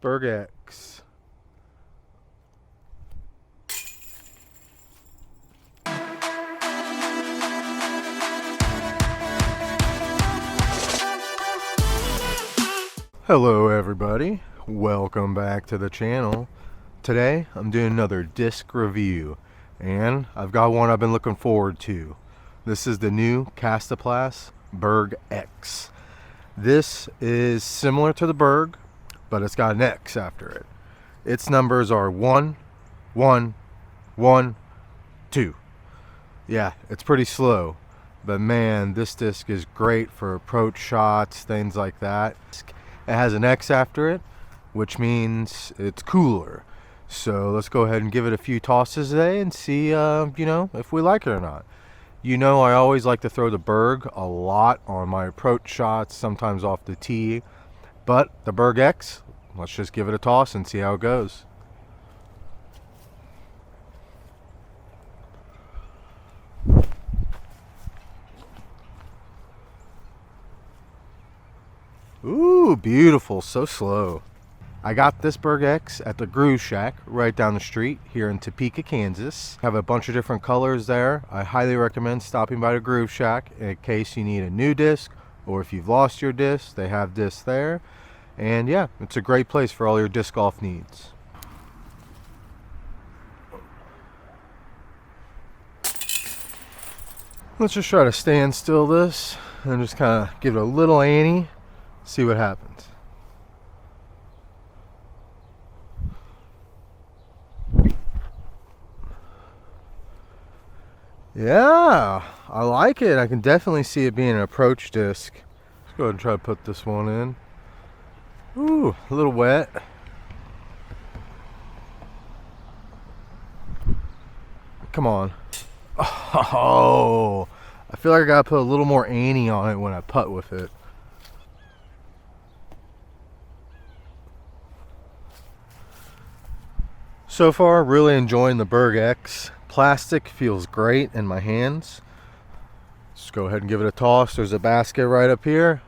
Berg X. Hello everybody, welcome back to the channel. Today I'm doing another disc review, and I've got one I've been looking forward to. This is the new KASTAPLAST Berg X. This is similar to the Berg, but it's got an X after it. Its numbers are 1, 1, 1, 2. Yeah, it's pretty slow, but man, this disc is great for approach shots, things like that. It has an X after it, which means it's cooler. So let's go ahead and give it a few tosses today and see, if we like it or not. I always like to throw the Berg a lot on my approach shots, sometimes off the tee. But the Berg X, let's just give it a toss and see how it goes. Ooh, beautiful, so slow. I got this Berg X at the Groove Shack right down the street here in Topeka, Kansas. Have a bunch of different colors there. I highly recommend stopping by the Groove Shack in case you need a new disc, or if you've lost your disc, they have discs there. And yeah, it's a great place for all your disc golf needs. Let's just try to stand still this and just kind of give it a little ante, see what happens. Yeah, I like it. I can definitely see it being an approach disc. Let's go ahead and try to put this one in. Ooh, a little wet. Come on. Oh, I feel like I gotta put a little more ante on it when I putt with it. So far, really enjoying the Berg X. Plastic feels great in my hands. Let's go ahead and give it a toss. There's a basket right up here.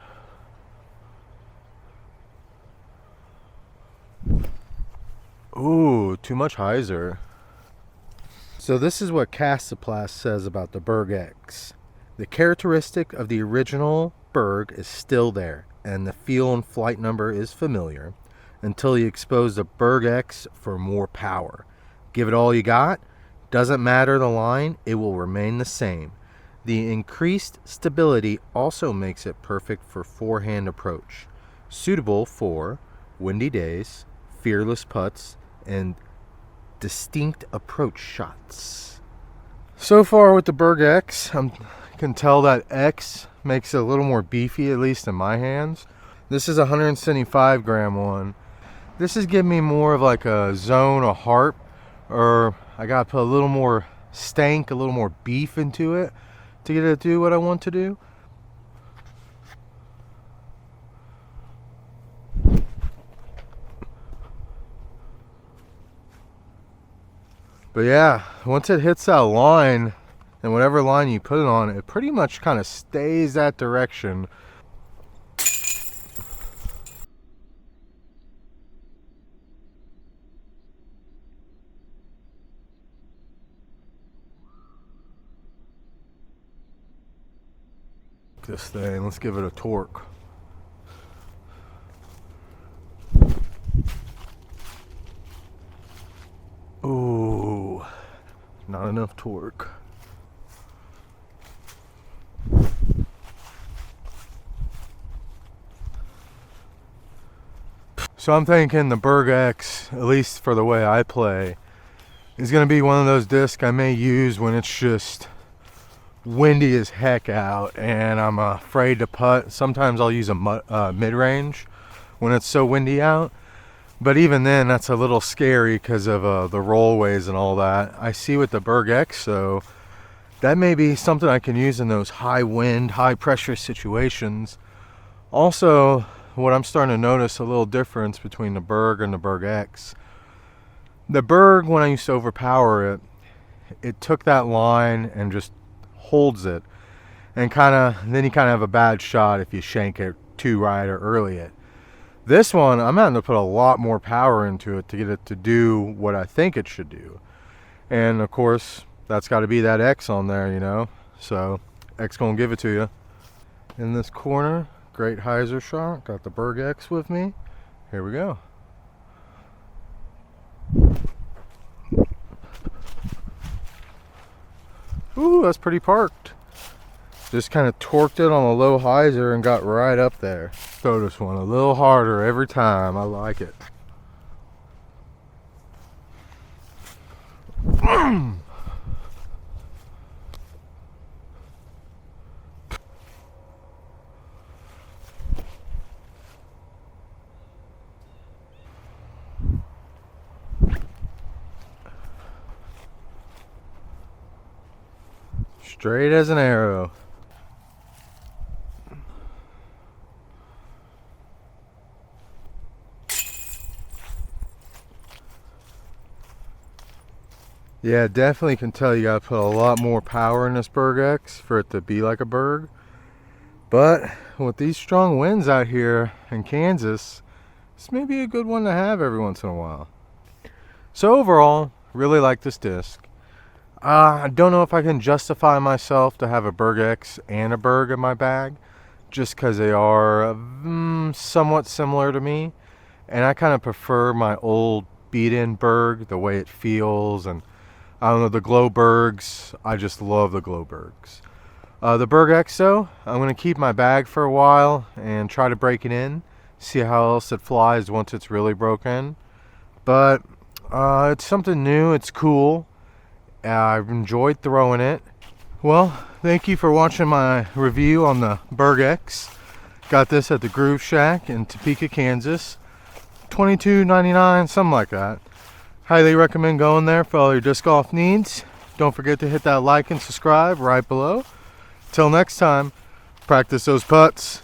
Ooh, too much hyzer. So this is what KASTAPLAST says about the Berg X. The characteristic of the original Berg is still there, and the feel and flight number is familiar, until you expose the Berg X for more power. Give it all you got. Doesn't matter the line, it will remain the same. The increased stability also makes it perfect for forehand approach, suitable for windy days, fearless putts, and distinct approach shots. So far with the Berg X, I can tell that X makes it a little more beefy, at least in my hands. This is a 175 gram one. This is giving me more of like a zone, a harp, or I gotta put a little more stank, a little more beef into it to get it to do what I want to do. But yeah, once it hits that line, and whatever line you put it on, it pretty much kind of stays that direction. This thing, let's give it a torque. Ooh, not enough torque. So I'm thinking the Berg X, at least for the way I play, is going to be one of those discs I may use when it's just windy as heck out and I'm afraid to putt. Sometimes I'll use a mid-range when it's so windy out, but even then that's a little scary because of the rollways and all that. I see with the Berg X, so that may be something I can use in those high wind, high pressure situations. Also, what I'm starting to notice a little difference between the Berg and the Berg X. The Berg, when I used to overpower it, it took that line and just holds it, and then you kind of have a bad shot if you shank it too right or early it. This one, I'm having to put a lot more power into it to get it to do what I think it should do. And of course, that's got to be that X on there, you know. So X gonna give it to you. In this corner, great hyzer shot. Got the Berg X with me. Here we go. Ooh, that's pretty parked. Just kind of torqued it on a low hyzer and got right up there. Throw this one a little harder every time. I like it. Straight as an arrow. Yeah, definitely can tell you gotta put a lot more power in this Berg X for it to be like a Berg. But with these strong winds out here in Kansas, this may be a good one to have every once in a while. So overall, really like this disc. I don't know if I can justify myself to have a Berg X and a Berg in my bag, just because they are somewhat similar to me. And I kind of prefer my old beat-in Berg, the way it feels, and I don't know, the glow Bergs. I just love the glow Bergs. The Berg X though, I'm going to keep my bag for a while and try to break it in, see how else it flies once it's really broken. But it's something new, it's cool. I've enjoyed throwing it. Well, thank you for watching my review on the Berg X. Got this at the Groove Shack in Topeka, Kansas. $22.99, something like that. Highly recommend going there for all your disc golf needs. Don't forget to hit that like and subscribe right below. Till next time, practice those putts.